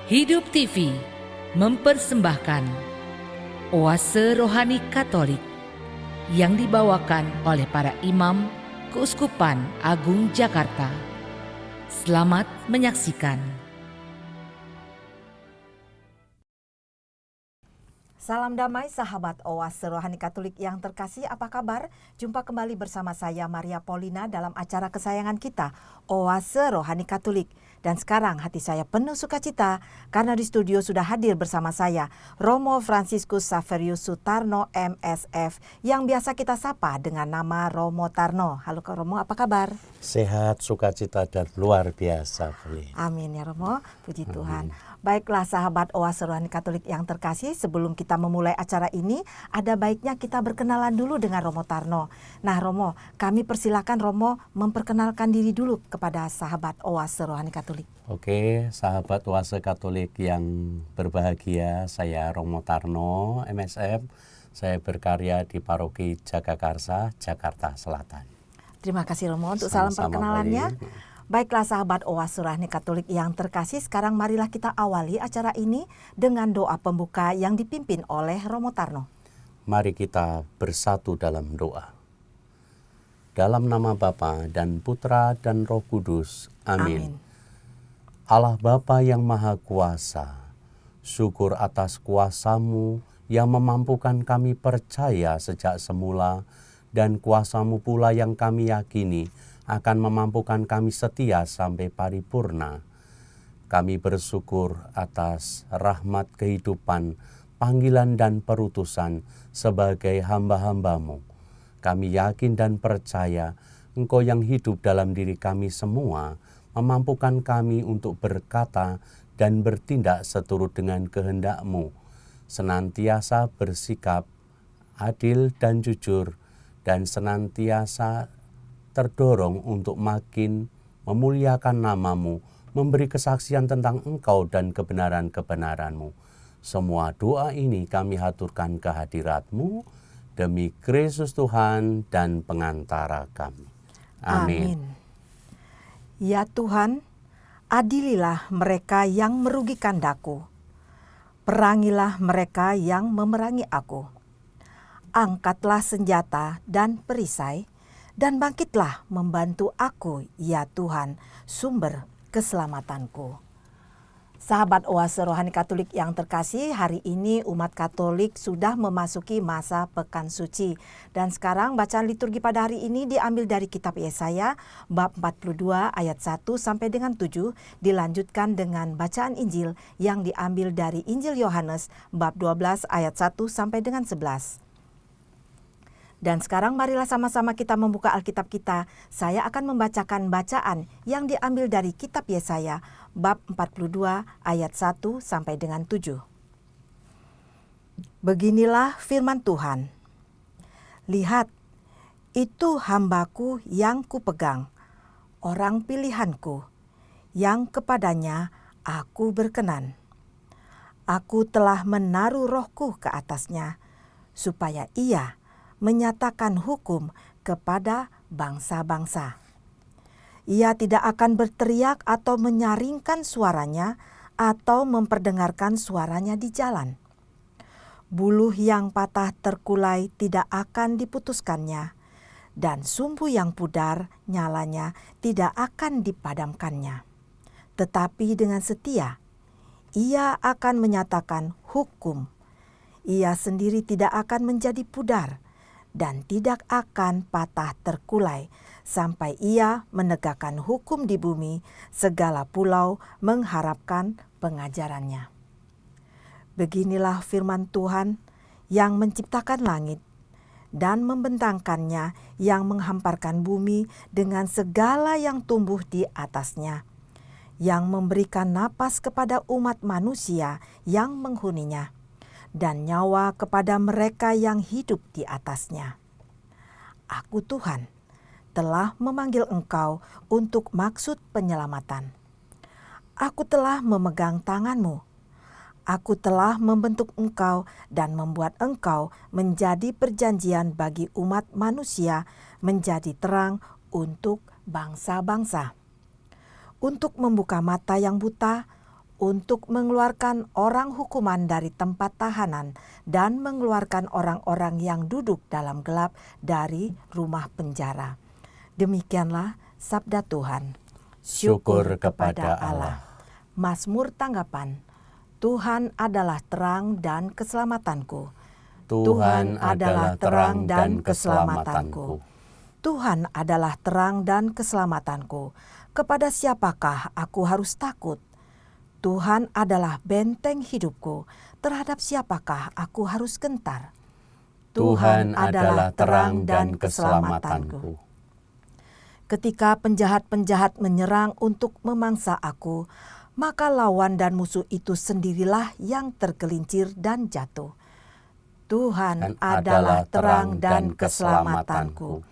Hidup TV mempersembahkan Oase Rohani Katolik yang dibawakan oleh para imam Keuskupan Agung Jakarta. Selamat menyaksikan. Salam damai sahabat Oase Rohani Katolik yang terkasih, apa kabar? Jumpa kembali bersama saya Maria Paulina dalam acara kesayangan kita, Oase Rohani Katolik. Dan sekarang hati saya penuh sukacita karena di studio sudah hadir bersama saya Romo Franciscus Saverius Sutarno MSF yang biasa kita sapa dengan nama Romo Tarno. Halo Kak Romo, apa kabar? Sehat, sukacita dan luar biasa. Amin ya Romo, puji Tuhan. Baiklah sahabat Oase Rohani Katolik yang terkasih, sebelum kita memulai acara ini, ada baiknya kita berkenalan dulu dengan Romo Tarno. Nah Romo, kami persilakan Romo memperkenalkan diri dulu kepada sahabat Oase Rohani Katolik. Oke, sahabat Oase Katolik yang berbahagia, saya Romo Tarno, MSF. Saya berkarya di Paroki Jagakarsa, Jakarta Selatan. Terima kasih Romo untuk salam perkenalannya. Baiklah sahabat Oase Rohani Katolik yang terkasih, sekarang marilah kita awali acara ini dengan doa pembuka yang dipimpin oleh Romo Tarno. Mari kita bersatu dalam doa. Dalam nama Bapa dan Putra dan Roh Kudus. Amin. Allah Bapa yang Maha Kuasa, syukur atas kuasa-Mu yang memampukan kami percaya sejak semula, dan kuasa-Mu pula yang kami yakini akan memampukan kami setia sampai paripurna. Kami bersyukur atas rahmat kehidupan, panggilan dan perutusan sebagai hamba-hamba-Mu. Kami yakin dan percaya Engkau yang hidup dalam diri kami semua, memampukan kami untuk berkata dan bertindak seturut dengan kehendak-Mu, senantiasa bersikap adil dan jujur, dan senantiasa terdorong untuk makin memuliakan nama-Mu, memberi kesaksian tentang Engkau dan kebenaran-kebenaran-Mu. Semua doa ini kami haturkan ke hadirat-Mu, demi Kristus Tuhan dan pengantara kami. Amin. Ya Tuhan, adililah mereka yang merugikan daku. Perangilah mereka yang memerangi aku. Angkatlah senjata dan perisai, dan bangkitlah membantu aku, ya Tuhan, sumber keselamatanku. Sahabat Oase Rohani Katolik yang terkasih, hari ini umat Katolik sudah memasuki masa Pekan Suci. Dan sekarang bacaan liturgi pada hari ini diambil dari kitab Yesaya bab 42 ayat 1 sampai dengan 7, dilanjutkan dengan bacaan Injil yang diambil dari Injil Yohanes bab 12 ayat 1 sampai dengan 11. Dan sekarang marilah sama-sama kita membuka Alkitab kita. Saya akan membacakan bacaan yang diambil dari kitab Yesaya bab 42 ayat 1 sampai dengan 7. Beginilah firman Tuhan. Lihat, itu hambaku yang kupegang, orang pilihanku, yang kepadanya aku berkenan. Aku telah menaruh rohku ke atasnya, supaya ia menyatakan hukum kepada bangsa-bangsa. Ia tidak akan berteriak atau menyaringkan suaranya atau memperdengarkan suaranya di jalan. Buluh yang patah terkulai tidak akan diputuskannya, dan sumbu yang pudar nyalanya tidak akan dipadamkannya. Tetapi dengan setia, ia akan menyatakan hukum. Ia sendiri tidak akan menjadi pudar, dan tidak akan patah terkulai sampai ia menegakkan hukum di bumi, segala pulau mengharapkan pengajarannya. Beginilah firman Tuhan yang menciptakan langit dan membentangkannya, yang menghamparkan bumi dengan segala yang tumbuh di atasnya, yang memberikan napas kepada umat manusia yang menghuninya, dan nyawa kepada mereka yang hidup di atasnya. Aku Tuhan telah memanggil engkau untuk maksud penyelamatan. Aku telah memegang tanganmu. Aku telah membentuk engkau dan membuat engkau menjadi perjanjian bagi umat manusia, menjadi terang untuk bangsa-bangsa. Untuk membuka mata yang buta, untuk mengeluarkan orang hukuman dari tempat tahanan dan mengeluarkan orang-orang yang duduk dalam gelap dari rumah penjara. Demikianlah sabda Tuhan. Syukur kepada Allah. Mazmur tanggapan. Tuhan adalah terang dan keselamatanku. Tuhan adalah terang dan keselamatanku. Tuhan adalah terang dan keselamatanku. Kepada siapakah aku harus takut? Tuhan adalah benteng hidupku. Terhadap siapakah aku harus gentar? Tuhan adalah terang dan keselamatanku. Ketika penjahat-penjahat menyerang untuk memangsa aku, maka lawan dan musuh itu sendirilah yang tergelincir dan jatuh. Tuhan adalah terang dan keselamatanku.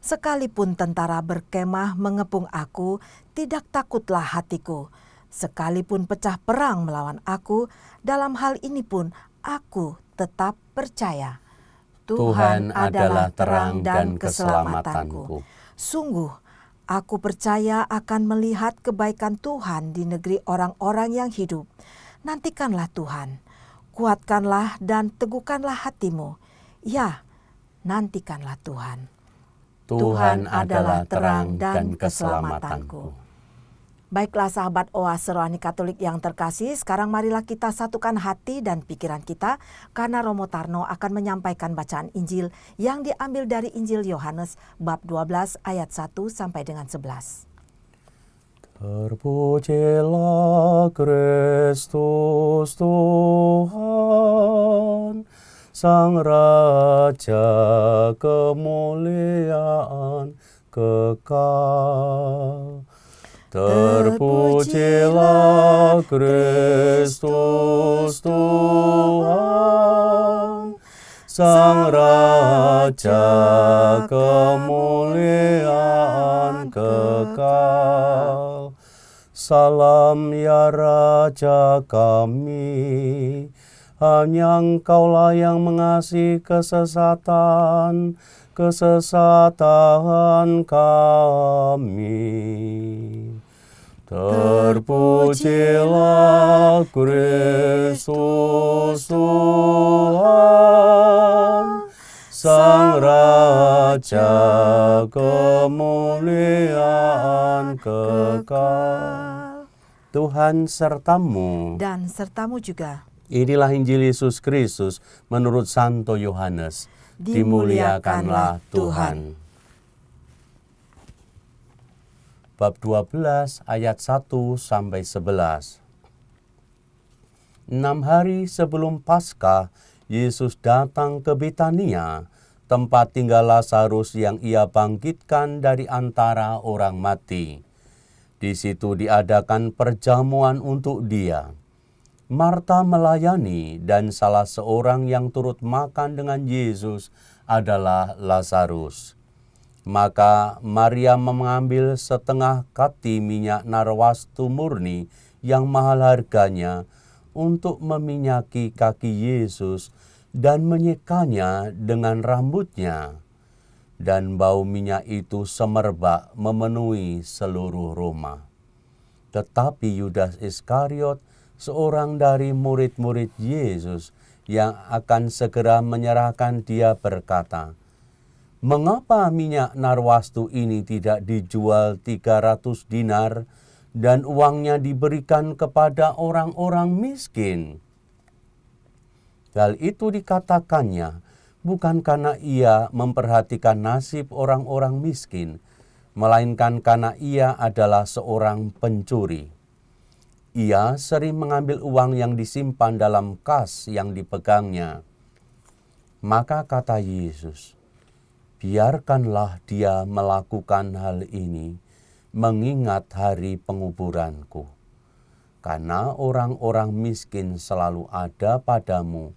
Sekalipun tentara berkemah mengepung aku, tidak takutlah hatiku. Sekalipun pecah perang melawan aku, dalam hal ini pun aku tetap percaya. Tuhan adalah terang dan keselamatanku. Sungguh, aku percaya akan melihat kebaikan Tuhan di negeri orang-orang yang hidup. Nantikanlah Tuhan, kuatkanlah dan teguhkanlah hatimu. Ya, nantikanlah Tuhan. Tuhan adalah terang dan keselamatanku. Baiklah sahabat Oase Rohani Katolik yang terkasih, sekarang marilah kita satukan hati dan pikiran kita karena Romo Tarno akan menyampaikan bacaan Injil yang diambil dari Injil Yohanes bab 12 ayat 1 sampai dengan 11. Terpujilah Kristus Tuhan, Sang Raja kemuliaan kekal. Terpujilah Kristus Tuhan, Sang Raja kemuliaan kekal. Salam ya Raja kami, hanya Engkaulah yang mengasihi kesesatan kami. Terpujilah Kristus Tuhan, Sang Raja kemuliaan kekal. Tuhan sertamu. Dan sertamu juga. Inilah Injil Yesus Kristus menurut Santo Yohanes. Dimuliakanlah Tuhan. Bab 12 ayat 1 sampai 11. 6 hari sebelum Paskah, Yesus datang ke Betania, tempat tinggal Lazarus yang ia bangkitkan dari antara orang mati. Di situ diadakan perjamuan untuk dia. Marta melayani, dan salah seorang yang turut makan dengan Yesus adalah Lazarus. Maka Maria mengambil setengah kati minyak narwastu murni yang mahal harganya untuk meminyaki kaki Yesus dan menyekanya dengan rambutnya. Dan bau minyak itu semerbak memenuhi seluruh rumah. Tetapi Yudas Iskariot, seorang dari murid-murid Yesus yang akan segera menyerahkan dia, berkata, "Mengapa minyak narwastu ini tidak dijual 300 dinar dan uangnya diberikan kepada orang-orang miskin?" Hal itu dikatakannya bukan karena ia memperhatikan nasib orang-orang miskin, melainkan karena ia adalah seorang pencuri. Ia sering mengambil uang yang disimpan dalam kas yang dipegangnya. Maka kata Yesus, "Biarkanlah dia melakukan hal ini, mengingat hari penguburanku. Karena orang-orang miskin selalu ada padamu,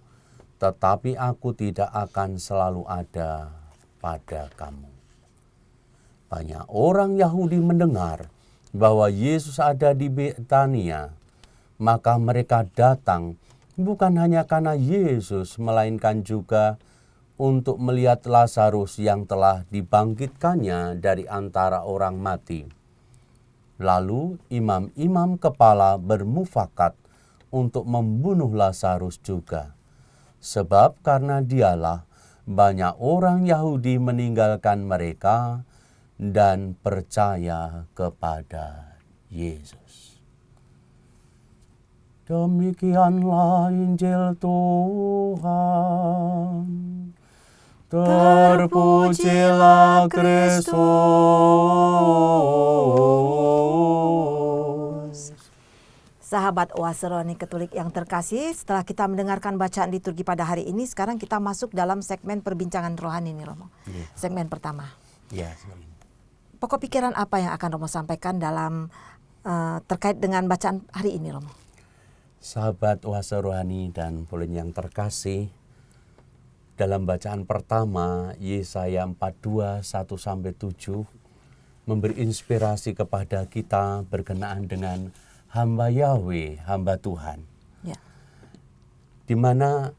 tetapi aku tidak akan selalu ada pada kamu." Banyak orang Yahudi mendengar bahwa Yesus ada di Betania, maka mereka datang bukan hanya karena Yesus, melainkan juga untuk melihat Lazarus yang telah dibangkitkannya dari antara orang mati. Lalu imam-imam kepala bermufakat untuk membunuh Lazarus juga. Sebab karena dialah banyak orang Yahudi meninggalkan mereka dan percaya kepada Yesus. Demikianlah Injil Tuhan. Terpujilah Kristus. Sahabat Oase Rohani Katolik yang terkasih, setelah kita mendengarkan bacaan liturgi pada hari ini, sekarang kita masuk dalam segmen perbincangan rohani nih Romo. Segmen pertama. Pokok pikiran apa yang akan Romo sampaikan dalam terkait dengan bacaan hari ini Romo? Sahabat Oase Rohani dan Pauline yang terkasih, dalam bacaan pertama Yesaya 42 1-7 memberi inspirasi kepada kita berkenaan dengan hamba Yahweh, hamba Tuhan. Ya. Di mana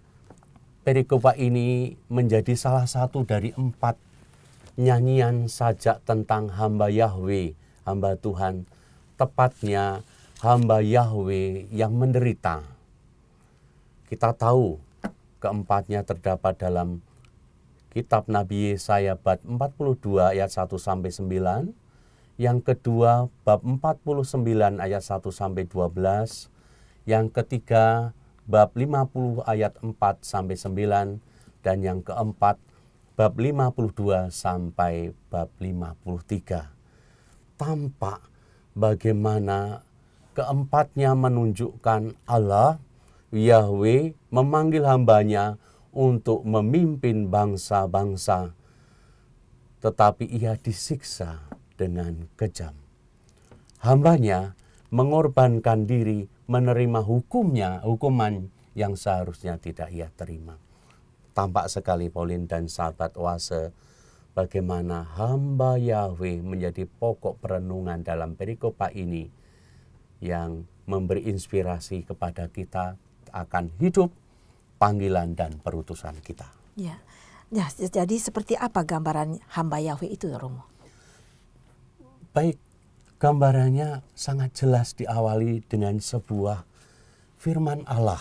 perikopa ini menjadi salah satu dari 4 nyanyian sajak tentang hamba Yahweh, hamba Tuhan, tepatnya hamba Yahweh yang menderita. Kita tahu keempatnya terdapat dalam kitab Nabi Yesaya bab 42 ayat 1-9, yang kedua bab 49 ayat 1-12, yang ketiga bab 50 ayat 4-9, dan yang keempat bab 52 sampai bab 53. Tampak bagaimana keempatnya menunjukkan Allah Yahweh memanggil hambanya untuk memimpin bangsa-bangsa, tetapi ia disiksa dengan kejam. Hambanya mengorbankan diri menerima hukuman yang seharusnya tidak ia terima. Tampak sekali Pauline dan sahabat Oase bagaimana hamba Yahweh menjadi pokok perenungan dalam perikopa ini yang memberi inspirasi kepada kita akan hidup, panggilan dan perutusan kita. Ya, jadi seperti apa gambaran hamba Yahweh itu Romo? Baik, gambarannya sangat jelas diawali dengan sebuah firman Allah.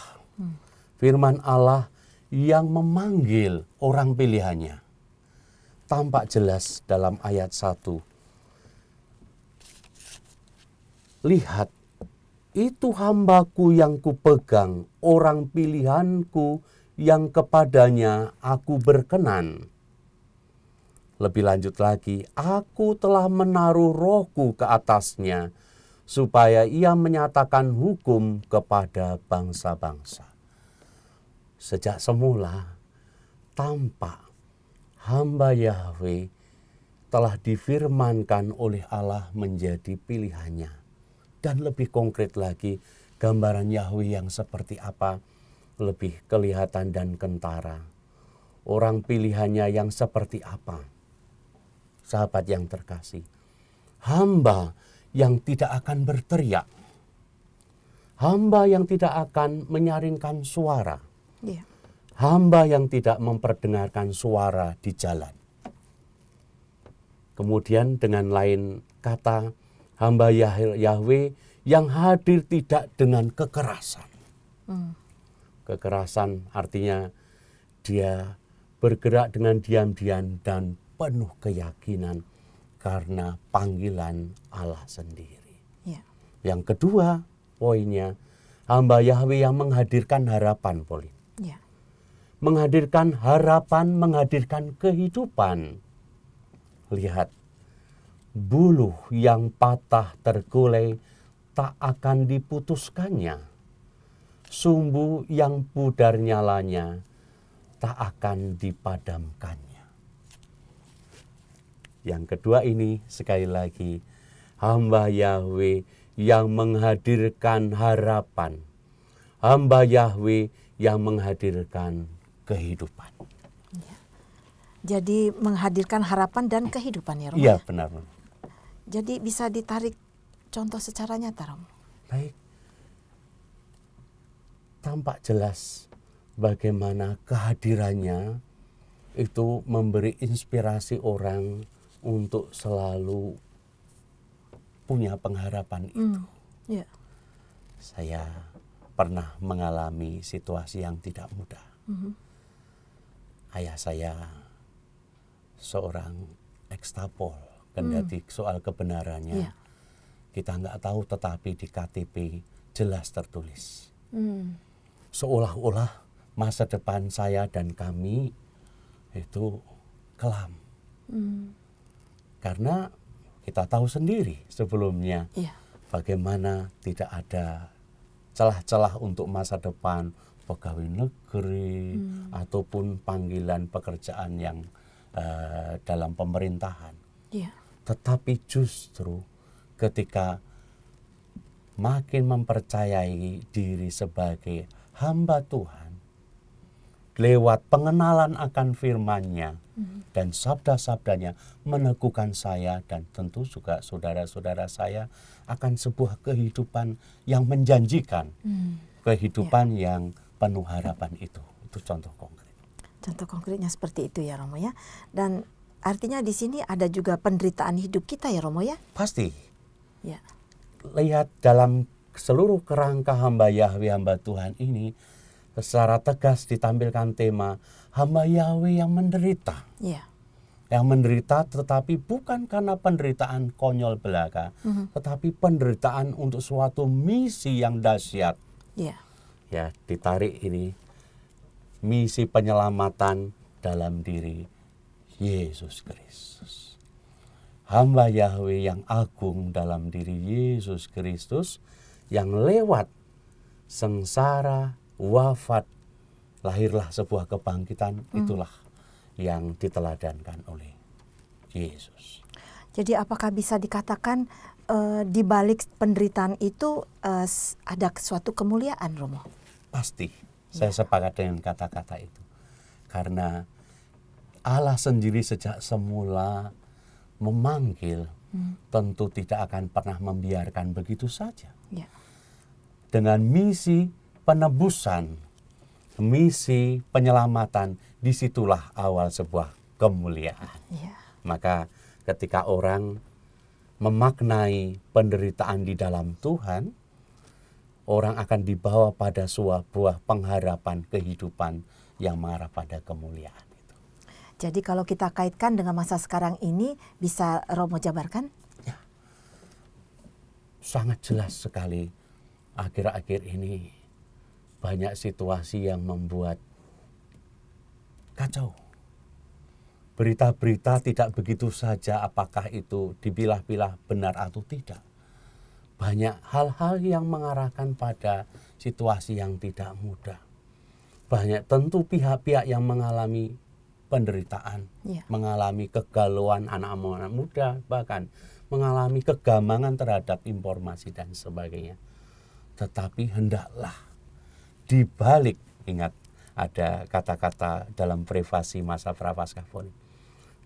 Firman Allah yang memanggil orang pilihannya. Tampak jelas dalam ayat 1. Lihat, itu hambaku yang kupegang, orang pilihanku yang kepadanya aku berkenan. Lebih lanjut lagi, aku telah menaruh rohku ke atasnya, supaya ia menyatakan hukum kepada bangsa-bangsa. Sejak semula, tampak hamba Yahweh telah difirmankan oleh Allah menjadi pilihannya. Dan lebih konkret lagi, gambaran Yahweh yang seperti apa lebih kelihatan dan kentara. Orang pilihannya yang seperti apa? Sahabat yang terkasih, hamba yang tidak akan berteriak, hamba yang tidak akan menyaringkan suara, hamba yang tidak memperdengarkan suara di jalan. Kemudian dengan lain kata, hamba Yahweh yang hadir tidak dengan kekerasan. Kekerasan artinya dia bergerak dengan diam-diam dan penuh keyakinan karena panggilan Allah sendiri. Ya. Yang kedua poinnya, hamba Yahweh yang menghadirkan harapan, Pauline. Ya. Menghadirkan harapan, menghadirkan kehidupan. Lihat, buluh yang patah tergulai tak akan diputuskannya. Sumbu yang pudar nyalanya tak akan dipadamkannya. Yang kedua ini sekali lagi, hamba Yahweh yang menghadirkan harapan. Hamba Yahweh yang menghadirkan kehidupan. Jadi menghadirkan harapan dan kehidupan ya Romo? Iya benar. Jadi bisa ditarik contoh secara nyata Romo? Baik. Tampak jelas bagaimana kehadirannya itu memberi inspirasi orang untuk selalu punya pengharapan itu. Ya. Saya pernah mengalami situasi yang tidak mudah. Ayah saya seorang ekstapol, kendati soal kebenarannya kita nggak tahu, tetapi di KTP jelas tertulis. Seolah-olah masa depan saya dan kami itu kelam. Karena kita tahu sendiri sebelumnya bagaimana tidak ada celah-celah untuk masa depan pegawai negeri ataupun panggilan pekerjaan yang dalam pemerintahan. Tetapi justru ketika makin mempercayai diri sebagai hamba Tuhan, lewat pengenalan akan firman-Nya dan sabda-sabdanya meneguhkan saya dan tentu juga saudara-saudara saya akan sebuah kehidupan yang menjanjikan, kehidupan yang penuh harapan itu. Itu contoh konkret. Contoh konkretnya seperti itu ya Romo ya. Dan artinya di sini ada juga penderitaan hidup kita ya Romo ya. Pasti. Ya. Lihat dalam seluruh kerangka hamba Yahweh, hamba Tuhan ini secara tegas ditampilkan tema hamba Yahweh yang menderita. Yang menderita tetapi bukan karena penderitaan konyol belaka, tetapi penderitaan untuk suatu misi yang dahsyat. Ya, ditarik ini misi penyelamatan dalam diri Yesus Kristus. Hamba Yahweh yang agung dalam diri Yesus Kristus yang lewat sengsara, wafat, lahirlah sebuah kebangkitan. Itulah yang diteladankan oleh Yesus. Jadi apakah bisa dikatakan di balik penderitaan itu ada suatu kemuliaan Romo? Pasti, saya sepakat dengan kata-kata itu. Karena Allah sendiri sejak semula memanggil, tentu tidak akan pernah membiarkan begitu saja. Dengan misi penebusan, misi penyelamatan, disitulah awal sebuah kemuliaan. Maka ketika orang memaknai penderitaan di dalam Tuhan, orang akan dibawa pada sebuah pengharapan kehidupan yang mengarah pada kemuliaan. Jadi kalau kita kaitkan dengan masa sekarang ini, bisa Romo jabarkan? Ya, sangat jelas sekali. Akhir-akhir ini banyak situasi yang membuat kacau. Berita-berita tidak begitu saja apakah itu dipilah-pilah benar atau tidak. Banyak hal-hal yang mengarahkan pada situasi yang tidak mudah. Banyak tentu pihak-pihak yang mengalami penderitaan, mengalami kegalauan anak-anak muda, bahkan mengalami kegamangan terhadap informasi dan sebagainya. Tetapi hendaklah dibalik, ingat ada kata-kata dalam privasi masa prapaskah Poli,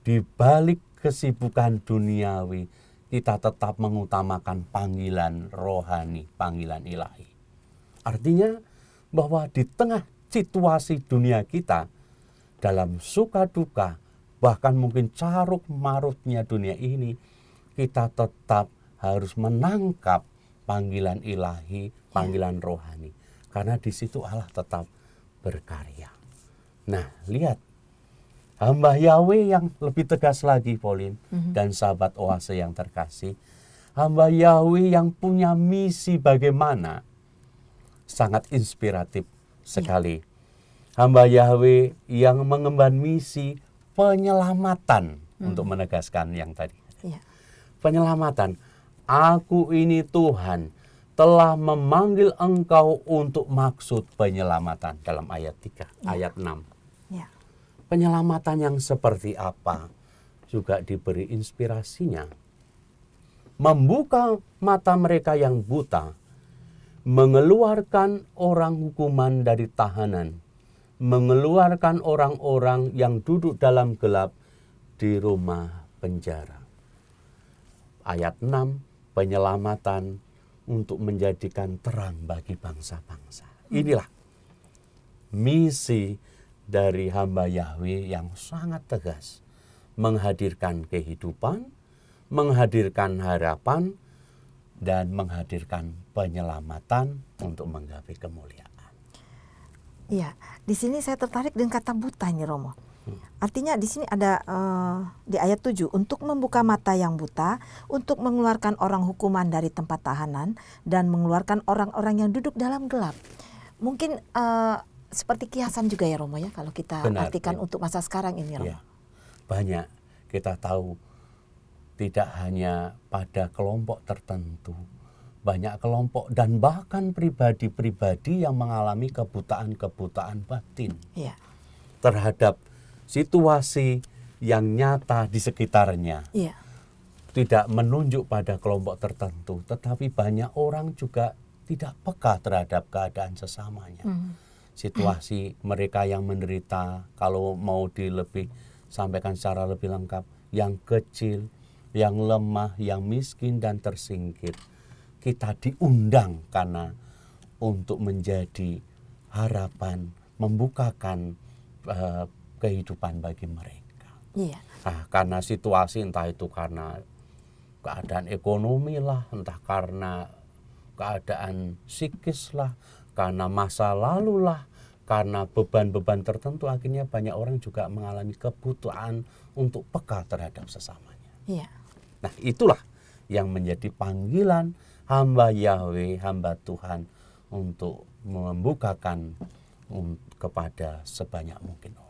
dibalik kesibukan duniawi kita tetap mengutamakan panggilan rohani, panggilan ilahi. Artinya bahwa di tengah situasi dunia kita, dalam suka duka, bahkan mungkin caruk marutnya dunia ini, kita tetap harus menangkap panggilan ilahi, panggilan rohani. Karena di situ Allah tetap berkarya. Nah, lihat. Hamba Yahweh yang lebih tegas lagi, Pauline, dan sahabat Oase yang terkasih. Hamba Yahweh yang punya misi bagaimana. Sangat inspiratif sekali. Hamba Yahweh yang mengemban misi penyelamatan, untuk menegaskan yang tadi. Penyelamatan. Aku ini Tuhan telah memanggil engkau untuk maksud penyelamatan, dalam ayat 3, ayat 6. Penyelamatan yang seperti apa juga diberi inspirasinya. Membuka mata mereka yang buta, mengeluarkan orang hukuman dari tahanan, mengeluarkan orang-orang yang duduk dalam gelap di rumah penjara. Ayat 6, penyelamatan untuk menjadikan terang bagi bangsa-bangsa. Inilah misi dari hamba Yahweh yang sangat tegas. Menghadirkan kehidupan, menghadirkan harapan, dan menghadirkan penyelamatan untuk menggapai kemuliaan. Iya, di sini saya tertarik dengan kata buta ini Romo. Artinya di sini ada di ayat 7, untuk membuka mata yang buta, untuk mengeluarkan orang hukuman dari tempat tahanan, dan mengeluarkan orang-orang yang duduk dalam gelap. Mungkin seperti kiasan juga ya Romo ya, kalau kita Benar, artikan ya. untuk masa sekarang ini Romo. Ya, banyak kita tahu tidak hanya pada kelompok tertentu, banyak kelompok dan bahkan pribadi-pribadi yang mengalami kebutaan-kebutaan batin Iya. terhadap situasi yang nyata di sekitarnya. Iya. Tidak menunjuk pada kelompok tertentu, tetapi banyak orang juga tidak peka terhadap keadaan sesamanya. Situasi mereka yang menderita, kalau mau sampaikan secara lebih lengkap, yang kecil, yang lemah, yang miskin dan tersingkir. Kita diundang karena untuk menjadi harapan, membukakan kehidupan bagi mereka. Iya. Nah, karena situasi entah itu karena keadaan ekonomi lah, entah karena keadaan psikis lah, karena masa lalu lah, karena beban-beban tertentu, akhirnya banyak orang juga mengalami kebutuhan untuk peka terhadap sesamanya. Iya. Nah, itulah yang menjadi panggilan hamba Yahweh, hamba Tuhan untuk membukakan kepada sebanyak mungkin orang.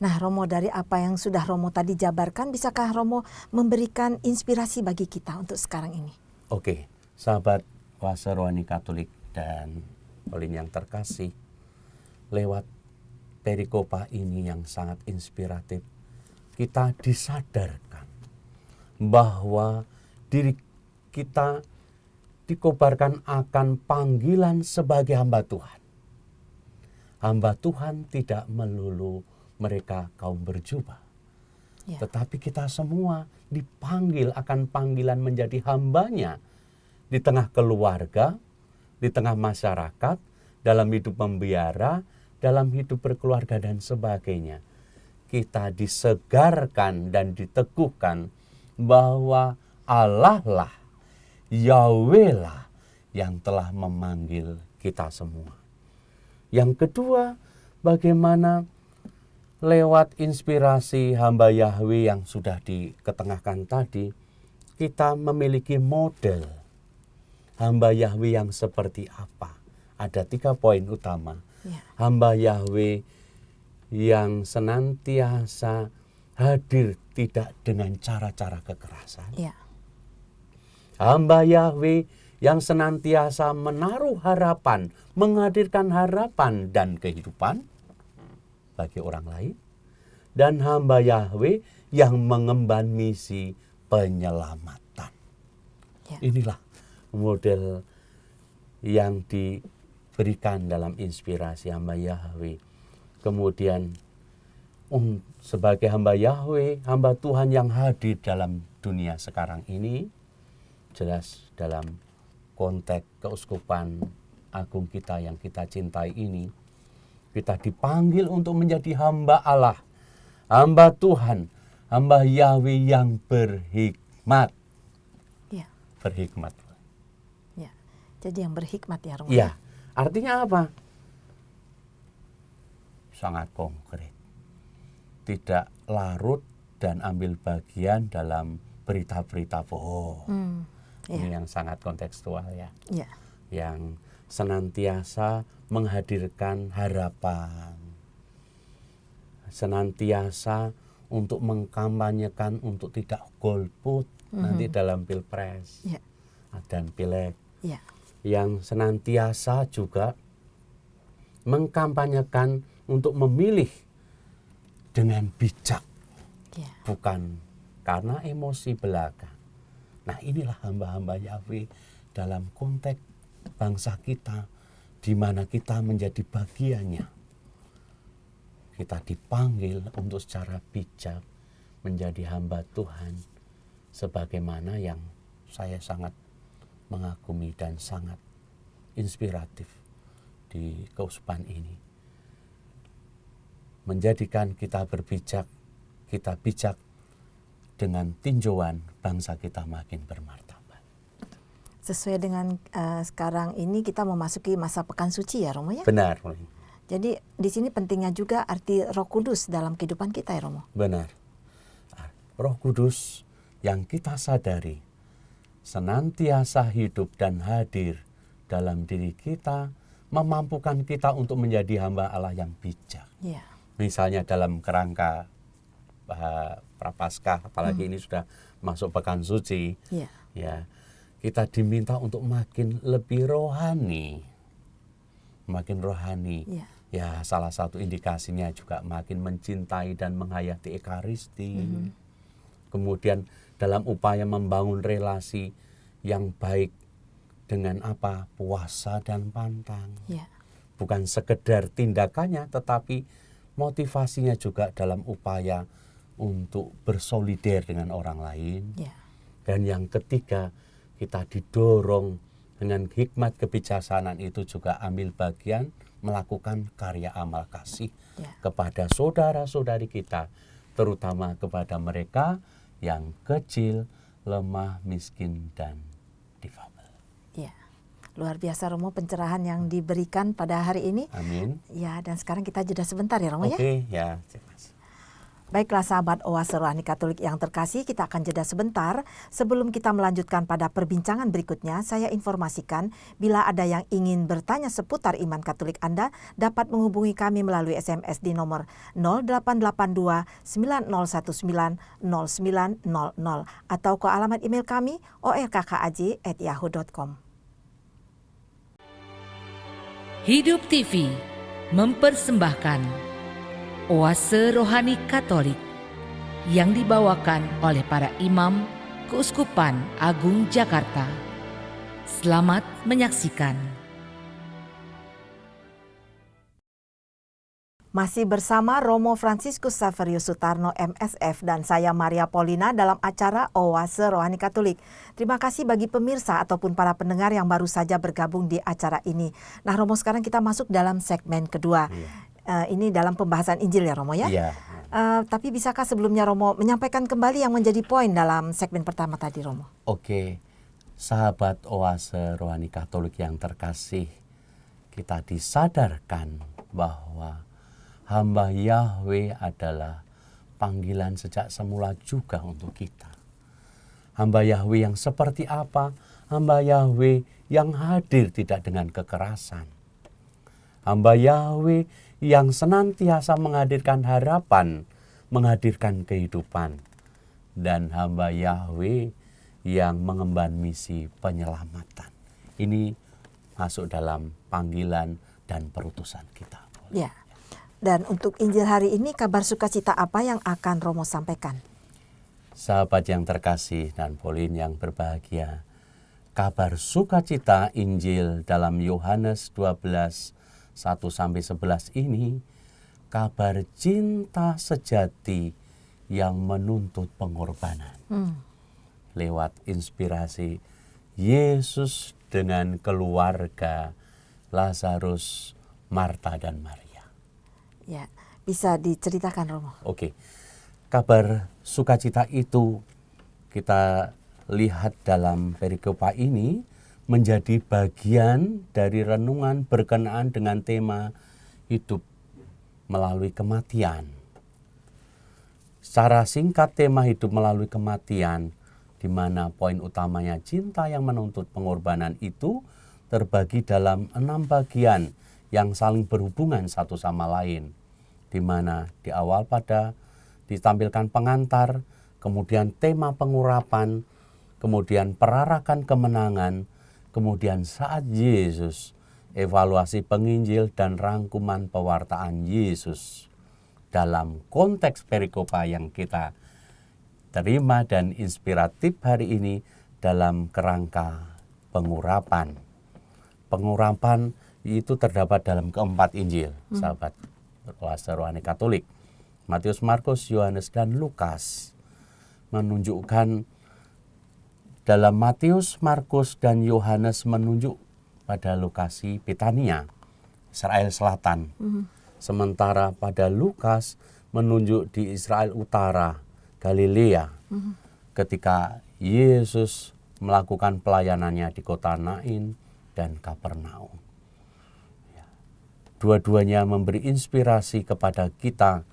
Nah Romo, dari apa yang sudah Romo tadi jabarkan, bisakah Romo memberikan inspirasi bagi kita untuk sekarang ini? Oke, sahabat Oase Rohani Katolik dan Olin yang terkasih, lewat perikopa ini yang sangat inspiratif, kita disadarkan bahwa diri kita dikobarkan akan panggilan sebagai hamba Tuhan. Hamba Tuhan tidak melulu mereka kaum berjubah. Ya. Tetapi kita semua dipanggil akan panggilan menjadi hambanya di tengah keluarga, di tengah masyarakat, dalam hidup membiara, dalam hidup berkeluarga dan sebagainya. Kita disegarkan dan diteguhkan bahwa Allah lah, Yahweh lah yang telah memanggil kita semua. Yang kedua, bagaimana lewat inspirasi hamba Yahweh yang sudah diketengahkan tadi, kita memiliki model hamba Yahweh yang seperti apa. Ada 3 poin utama. Ya. Hamba Yahweh yang senantiasa hadir tidak dengan cara-cara kekerasan. Ya. Hamba Yahweh yang senantiasa menaruh harapan, menghadirkan harapan dan kehidupan bagi orang lain. Dan hamba Yahweh yang mengemban misi penyelamatan. Ya. Inilah model yang diberikan dalam inspirasi hamba Yahweh. Kemudian sebagai hamba Yahweh, hamba Tuhan yang hadir dalam dunia sekarang ini, jelas dalam konteks keuskupan agung kita yang kita cintai ini, kita dipanggil untuk menjadi hamba Allah, hamba Tuhan, hamba Yahweh yang berhikmat. Ya. Berhikmat. Ya. Jadi yang berhikmat ya Romo. Iya, artinya apa? Sangat konkret. Tidak larut dan ambil bagian dalam berita-berita bohong. Ya. Ini yang sangat kontekstual ya. Ya. Yang senantiasa menghadirkan harapan. Senantiasa untuk mengkampanyekan untuk tidak golput nanti dalam pilpres Ya. dan pileg. Ya. Yang senantiasa juga mengkampanyekan untuk memilih dengan bijak, Ya. bukan karena emosi belaka. Nah, inilah hamba-hamba Yahweh dalam konteks bangsa kita, di mana kita menjadi bagiannya. Kita dipanggil untuk secara bijak menjadi hamba Tuhan, sebagaimana yang saya sangat mengagumi dan sangat inspiratif di keuskupan ini. Menjadikan kita berbijak, kita bijak dengan tinjauan bangsa kita makin bermartabat. Sesuai dengan sekarang ini kita memasuki masa pekan suci ya Romo ya. Benar. Jadi di sini pentingnya juga arti Roh Kudus dalam kehidupan kita ya Romo. Benar. Roh Kudus yang kita sadari senantiasa hidup dan hadir dalam diri kita, memampukan kita untuk menjadi hamba Allah yang bijak. Ya. Misalnya dalam kerangka Prapaskah, apalagi ini sudah masuk pekan suci. Ya. Ya, kita diminta untuk makin lebih rohani. Makin rohani. Ya. Ya, salah satu indikasinya juga makin mencintai dan menghayati Ekaristi. Kemudian dalam upaya membangun relasi yang baik dengan apa? Puasa dan pantang. Ya. Bukan sekedar tindakannya, tetapi motivasinya juga dalam upaya untuk bersolider dengan orang lain. Ya. Dan yang ketiga, kita didorong dengan hikmat kebijaksanaan itu juga ambil bagian melakukan karya amal kasih kepada saudara-saudari kita, terutama kepada mereka yang kecil, lemah, miskin, dan difabel. Ya. Luar biasa Romo pencerahan yang diberikan pada hari ini. Amin. Ya, dan sekarang kita jeda sebentar ya Romo ya. Oke, ya. Baiklah sahabat Oase Rohani Katolik yang terkasih, kita akan jeda sebentar. Sebelum kita melanjutkan pada perbincangan berikutnya, saya informasikan bila ada yang ingin bertanya seputar iman Katolik Anda, dapat menghubungi kami melalui SMS di nomor 0882 9019 0900 atau ke alamat email kami orkkaj@yahoo.com. Hidup TV mempersembahkan Oase Rohani Katolik yang dibawakan oleh para imam Keuskupan Agung Jakarta. Selamat menyaksikan. Masih bersama Romo Fransiskus Saverius Sutarno MSF dan saya Maria Paulina dalam acara Oase Rohani Katolik. Terima kasih bagi pemirsa ataupun para pendengar yang baru saja bergabung di acara ini. Nah Romo, sekarang kita masuk dalam segmen kedua. Ini dalam pembahasan Injil ya Romo ya? Iya. Tapi bisakah sebelumnya Romo menyampaikan kembali yang menjadi poin dalam segmen pertama tadi Romo? Oke, sahabat Oase Rohani Katolik yang terkasih, kita disadarkan bahwa hamba Yahweh adalah panggilan sejak semula juga untuk kita. Hamba Yahweh yang seperti apa? Hamba Yahweh yang hadir tidak dengan kekerasan. Hamba Yahweh yang senantiasa menghadirkan harapan, menghadirkan kehidupan. Dan hamba Yahweh yang mengemban misi penyelamatan. Ini masuk dalam panggilan dan perutusan kita. Ya. Dan untuk Injil hari ini, kabar sukacita apa yang akan Romo sampaikan? Sahabat yang terkasih dan Pauline yang berbahagia, kabar sukacita Injil dalam Yohanes 12 1-11 ini, kabar cinta sejati yang menuntut pengorbanan. Lewat inspirasi Yesus dengan keluarga Lazarus, Marta dan Maria. Ya, bisa diceritakan Romo. Oke, kabar sukacita itu kita lihat dalam perikopa ini menjadi bagian dari renungan berkenaan dengan tema hidup melalui kematian. Secara singkat tema hidup melalui kematian, di mana poin utamanya cinta yang menuntut pengorbanan itu terbagi dalam 6 bagian yang saling berhubungan satu sama lain. Di mana di awal pada ditampilkan pengantar, kemudian tema pengurapan, kemudian perarakan kemenangan, kemudian saat Yesus, evaluasi penginjil dan rangkuman pewartaan Yesus. Dalam konteks perikopa yang kita terima dan inspiratif hari ini dalam kerangka pengurapan. Pengurapan itu terdapat dalam keempat Injil, sahabat Oase Rohani Katolik. Matius, Markus, Yohanes, dan Lukas menunjukkan. Dalam Matius, Markus, dan Yohanes menunjuk pada lokasi Betania, Israel Selatan. Sementara pada Lukas menunjuk di Israel Utara, Galilea. Ketika Yesus melakukan pelayanannya di kota Nain dan Kapernaum. Dua-duanya memberi inspirasi kepada kita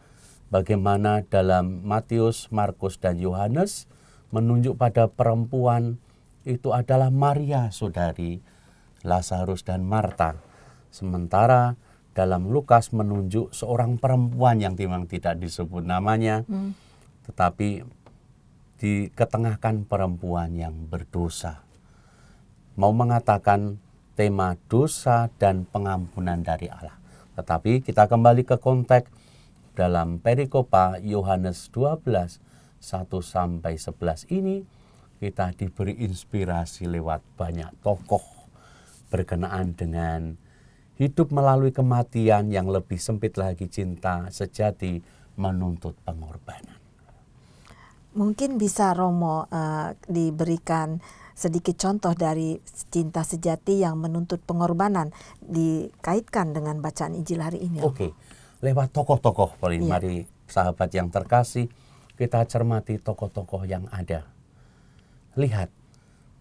bagaimana dalam Matius, Markus, dan Yohanes menunjuk pada perempuan itu adalah Maria, saudari, Lazarus, dan Marta. Sementara dalam Lukas menunjuk seorang perempuan yang memang tidak disebut namanya, tetapi diketengahkan perempuan yang berdosa. Mau mengatakan tema dosa dan pengampunan dari Allah. Tetapi kita kembali ke konteks dalam perikopa Yohanes 12, 1-11 ini, kita diberi inspirasi lewat banyak tokoh berkenaan dengan hidup melalui kematian yang lebih sempit lagi, cinta sejati menuntut pengorbanan. Mungkin bisa Romo diberikan sedikit contoh dari cinta sejati yang menuntut pengorbanan dikaitkan dengan bacaan Injil hari ini. Oke, lewat tokoh-tokoh, mari sahabat yang terkasih, kita cermati tokoh-tokoh yang ada. Lihat,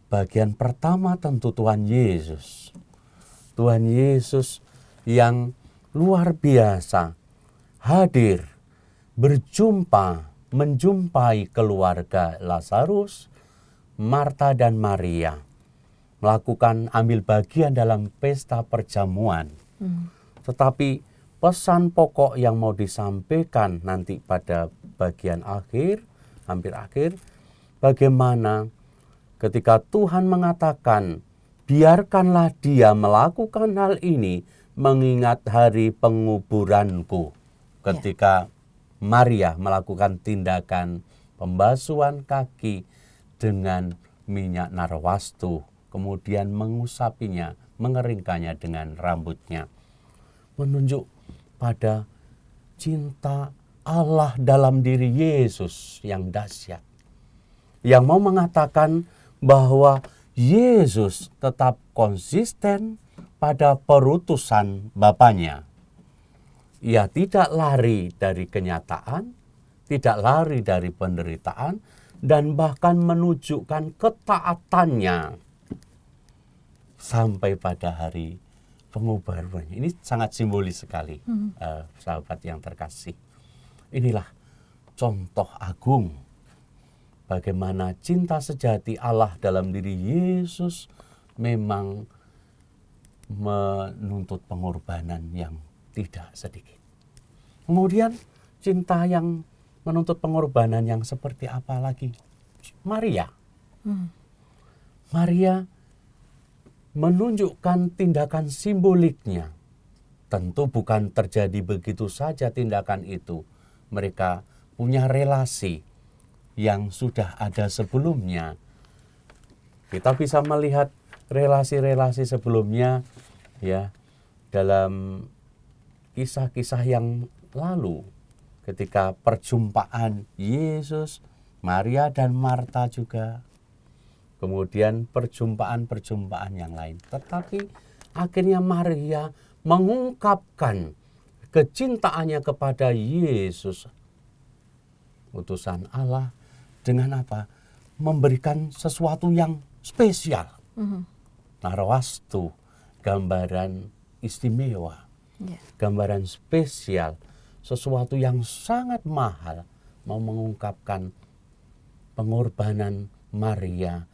bagian pertama tentu Tuhan Yesus. Tuhan Yesus yang luar biasa hadir, berjumpa, menjumpai keluarga Lazarus, Marta dan Maria, melakukan ambil bagian dalam pesta perjamuan. Tetapi pesan pokok yang mau disampaikan nanti pada bagian akhir, hampir akhir, bagaimana ketika Tuhan mengatakan, biarkanlah dia melakukan hal ini mengingat hari penguburanku. Ketika Maria melakukan tindakan pembasuhan kaki dengan minyak narwastu, kemudian mengusapinya, mengeringkannya dengan rambutnya. Menunjuk pada cinta Allah dalam diri Yesus yang dahsyat. Yang mau mengatakan bahwa Yesus tetap konsisten pada perutusan Bapanya. Ia tidak lari dari kenyataan, tidak lari dari penderitaan, dan bahkan menunjukkan ketaatannya sampai pada hari pengubahannya. Ini sangat simbolis sekali, sahabat yang terkasih. Inilah contoh agung bagaimana cinta sejati Allah dalam diri Yesus memang menuntut pengorbanan yang tidak sedikit. Kemudian cinta yang menuntut pengorbanan yang seperti apa lagi? Maria. Maria menunjukkan tindakan simboliknya. Tentu bukan terjadi begitu saja tindakan itu. Mereka punya relasi yang sudah ada sebelumnya. Kita bisa melihat relasi-relasi sebelumnya ya dalam kisah-kisah yang lalu. Ketika perjumpaan Yesus, Maria dan Marta juga. Kemudian perjumpaan-perjumpaan yang lain. Tetapi akhirnya Maria mengungkapkan kecintaannya kepada Yesus, utusan Allah, dengan apa? Memberikan sesuatu yang spesial. Narwastu, gambaran istimewa. Gambaran spesial. Sesuatu yang sangat mahal, mau mengungkapkan pengorbanan Maria.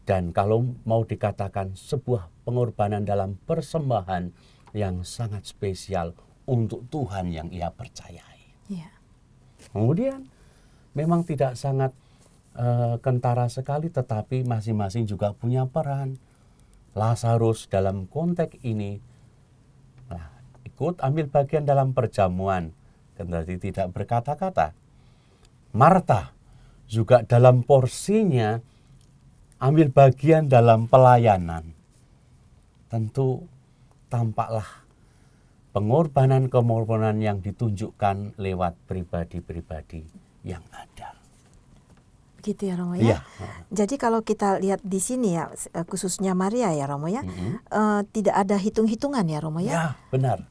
Dan kalau mau dikatakan sebuah pengorbanan dalam persembahan yang sangat spesial untuk Tuhan yang ia percayai. Kemudian memang tidak sangat kentara sekali, tetapi masing-masing juga punya peran. Lazarus dalam konteks ini ikut ambil bagian dalam perjamuan, kendati tidak berkata-kata. Marta juga dalam porsinya ambil bagian dalam pelayanan. Tentu tampaklah pengorbanan-pengorbanan yang ditunjukkan lewat pribadi-pribadi yang ada. Begitu ya Romo ya. Jadi kalau kita lihat di sini ya, khususnya Maria ya Romo ya, tidak ada hitung-hitungan ya Romo ya. Ya, benar.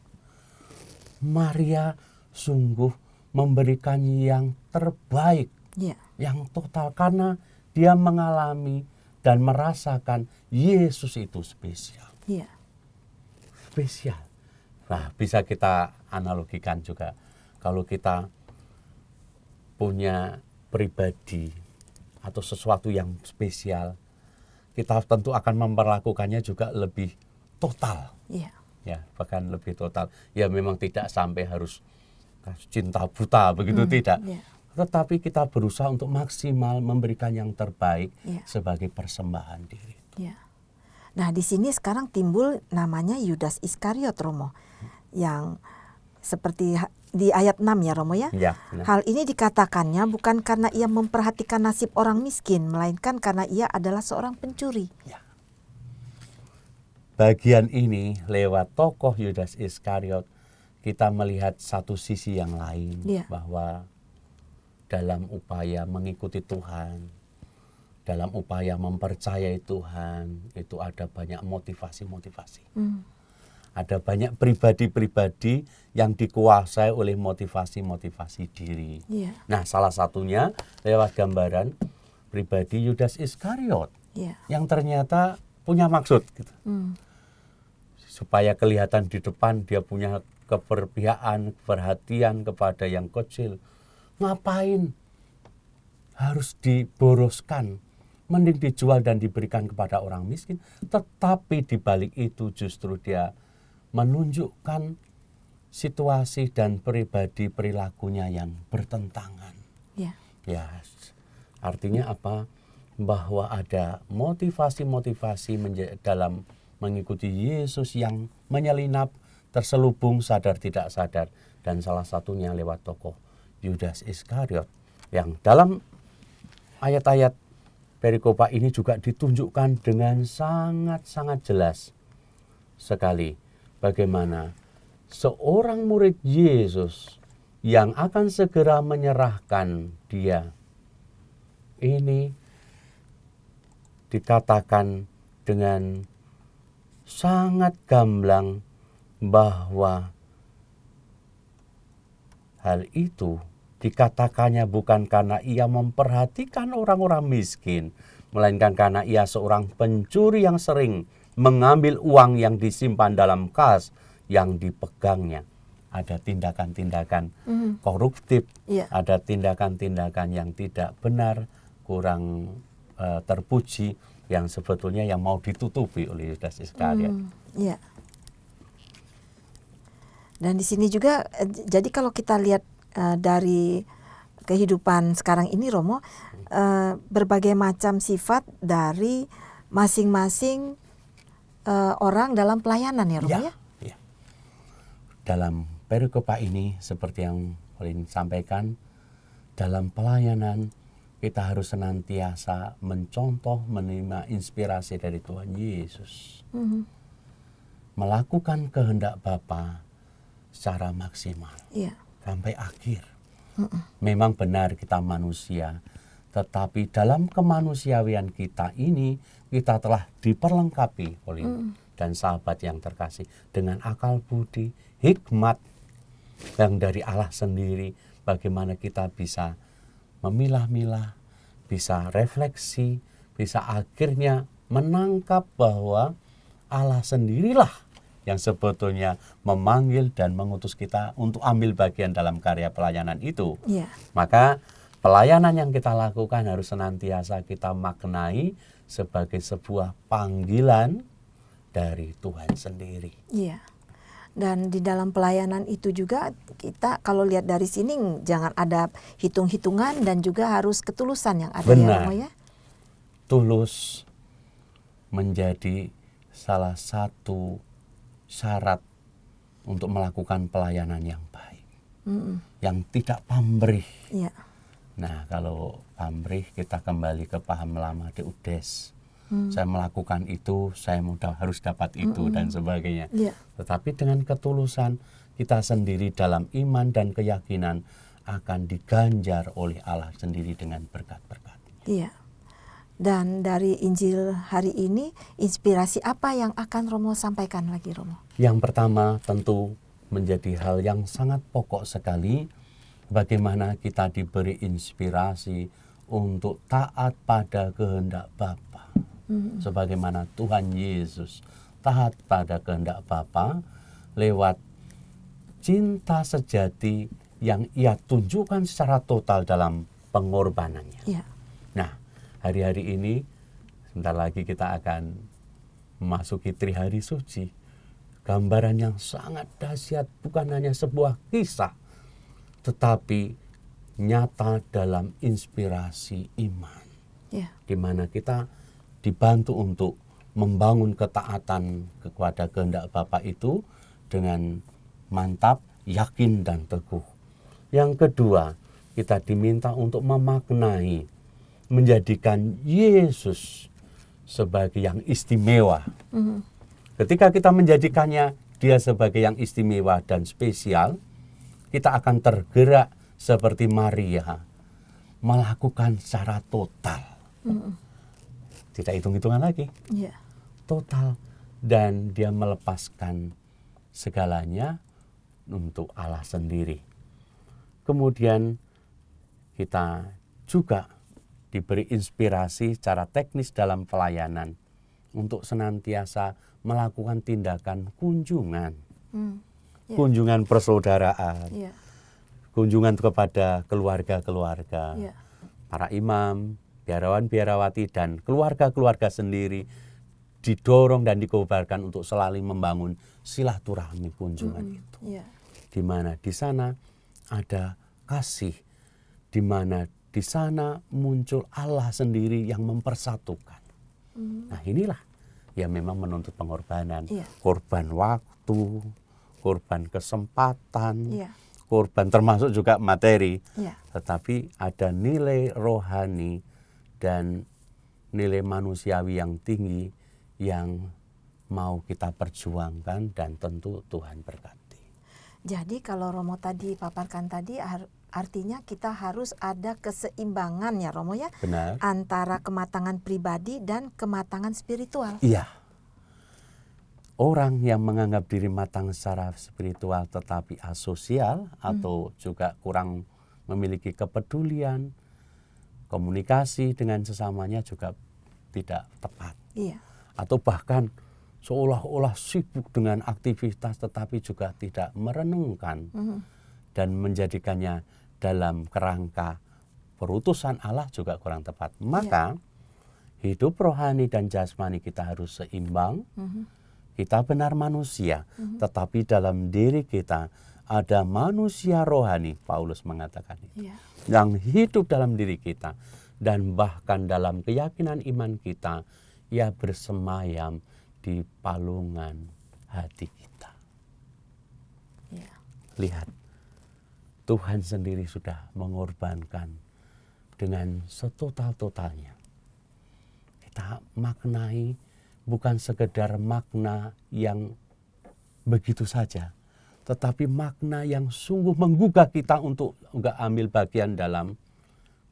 Maria sungguh memberikan yang terbaik, yang total, karena dia mengalami dan merasakan Yesus itu spesial. Iya. Spesial. Nah, bisa kita analogikan juga. Kalau kita punya pribadi atau sesuatu yang spesial, kita tentu akan memperlakukannya juga lebih total. Iya. Ya, bahkan lebih total. Ya memang tidak sampai harus cinta buta begitu, tidak. Iya. Tetapi kita berusaha untuk maksimal memberikan yang terbaik Iya. sebagai persembahan diri. Iya. Nah, di sini sekarang timbul namanya Yudas Iskariot, Romo. Yang seperti di ayat 6 ya, Romo ya. Ya, benar. Hal ini dikatakannya bukan karena ia memperhatikan nasib orang miskin, melainkan karena ia adalah seorang pencuri. Ya. Bagian ini lewat tokoh Yudas Iskariot kita melihat satu sisi yang lain, Iya. bahwa dalam upaya mengikuti Tuhan, dalam upaya mempercayai Tuhan, itu ada banyak motivasi-motivasi. Ada banyak pribadi-pribadi yang dikuasai oleh motivasi-motivasi diri. Iya. Nah, salah satunya lewat gambaran pribadi Yudas Iskariot Iya. yang ternyata punya maksud gitu. Supaya kelihatan di depan dia punya keberpihakan, perhatian kepada yang kecil. Ngapain harus diboroskan? Mending dijual dan diberikan kepada orang miskin. Tetapi di balik itu justru dia menunjukkan situasi dan pribadi perilakunya yang bertentangan. Iya. Ya, artinya apa? Bahwa ada motivasi-motivasi dalam mengikuti Yesus yang menyelinap, terselubung, sadar tidak sadar. Dan salah satunya lewat tokoh Yudas Iskariot. Yang dalam ayat-ayat perikopa ini juga ditunjukkan dengan sangat-sangat jelas sekali bagaimana seorang murid Yesus yang akan segera menyerahkan dia ini dikatakan dengan sangat gamblang bahwa hal itu dikatakannya bukan karena ia memperhatikan orang-orang miskin, melainkan karena ia seorang pencuri yang sering mengambil uang yang disimpan dalam kas yang dipegangnya. Ada tindakan-tindakan koruptif, Iya. ada tindakan-tindakan yang tidak benar, kurang terpuji, yang sebetulnya yang mau ditutupi oleh Yudas Iskariot. Iya. Dan di sini juga, jadi kalau kita lihat dari kehidupan sekarang ini, Romo, berbagai macam sifat dari masing-masing orang dalam pelayanan ya, Romo ya? Ya. Dalam perikopa ini seperti yang Pauline sampaikan, dalam pelayanan kita harus senantiasa mencontoh, menerima inspirasi dari Tuhan Yesus. Melakukan kehendak Bapa secara maksimal. Iya. Sampai akhir. Memang benar kita manusia, tetapi dalam kemanusiawian kita ini kita telah diperlengkapi oleh dan sahabat yang terkasih dengan akal budi, hikmat yang dari Allah sendiri, bagaimana kita bisa memilah-milah, bisa refleksi, bisa akhirnya menangkap bahwa Allah sendirilah yang sebetulnya memanggil dan mengutus kita untuk ambil bagian dalam karya pelayanan itu. Iya. Maka pelayanan yang kita lakukan harus senantiasa kita maknai sebagai sebuah panggilan dari Tuhan sendiri. Iya. Dan di dalam pelayanan itu juga kita kalau lihat dari sini jangan ada hitung-hitungan dan juga harus ketulusan yang ada. Benar. Ya, Romo ya. Tulus menjadi salah satu syarat untuk melakukan pelayanan yang baik, yang tidak pamrih. Iya. Nah, kalau pamrih kita kembali ke paham lama Deudes. Saya melakukan itu, saya mudah harus dapat itu dan sebagainya. Iya. Tetapi dengan ketulusan kita sendiri dalam iman dan keyakinan akan diganjar oleh Allah sendiri dengan berkat-berkat. Iya. Dan dari Injil hari ini, inspirasi apa yang akan Romo sampaikan lagi, Romo? Yang pertama tentu menjadi hal yang sangat pokok sekali, bagaimana kita diberi inspirasi untuk taat pada kehendak Bapa. Sebagaimana Tuhan Yesus taat pada kehendak Bapa lewat cinta sejati yang ia tunjukkan secara total dalam pengorbanannya. Ya. Nah, hari-hari ini sebentar lagi kita akan memasuki Trihari Suci. Gambaran yang sangat dahsyat, bukan hanya sebuah kisah, tetapi nyata dalam inspirasi iman. Ya. Di mana kita dibantu untuk membangun ketaatan kepada kehendak Bapa itu dengan mantap, yakin, dan teguh. Yang kedua, kita diminta untuk memaknai, menjadikan Yesus sebagai yang istimewa. Ketika kita menjadikannya dia sebagai yang istimewa dan spesial, kita akan tergerak seperti Maria, melakukan secara total. Tidak hitung-hitungan lagi. Ya. Total. Dan dia melepaskan segalanya untuk Allah sendiri. Kemudian kita juga diberi inspirasi secara teknis dalam pelayanan untuk senantiasa melakukan tindakan kunjungan. Ya. Kunjungan persaudaraan, Ya. kunjungan kepada keluarga-keluarga, Ya. para imam, biarawan-biarawati, dan keluarga-keluarga sendiri didorong dan dikobarkan untuk selalu membangun silaturahmi kunjungan itu. Ya. Di mana di sana ada kasih, di mana di sana muncul Allah sendiri yang mempersatukan. Nah, inilah yang memang menuntut pengorbanan. Iya. Korban waktu, korban kesempatan, Iya. korban termasuk juga materi. Iya. Tetapi ada nilai rohani dan nilai manusiawi yang tinggi yang mau kita perjuangkan dan tentu Tuhan berkati. Jadi kalau Romo tadi paparkan tadi artinya kita harus ada keseimbangan ya Romo ya, Benar? antara kematangan pribadi dan kematangan spiritual. Iya. Orang yang menganggap diri matang secara spiritual tetapi asosial atau juga kurang memiliki kepedulian, komunikasi dengan sesamanya juga tidak tepat. Iya. Atau bahkan seolah-olah sibuk dengan aktivitas tetapi juga tidak merenungkan dan menjadikannya dalam kerangka perutusan Allah juga kurang tepat. Maka hidup rohani dan jasmani kita harus seimbang. Kita benar manusia, tetapi dalam diri kita ada manusia rohani, Paulus mengatakan itu, yang hidup dalam diri kita. Dan bahkan dalam keyakinan iman kita, ia bersemayam di palungan hati kita. Lihat, Tuhan sendiri sudah mengorbankan dengan setotal-totalnya. Kita maknai bukan sekedar makna yang begitu saja, tetapi makna yang sungguh menggugah kita untuk enggak ambil bagian dalam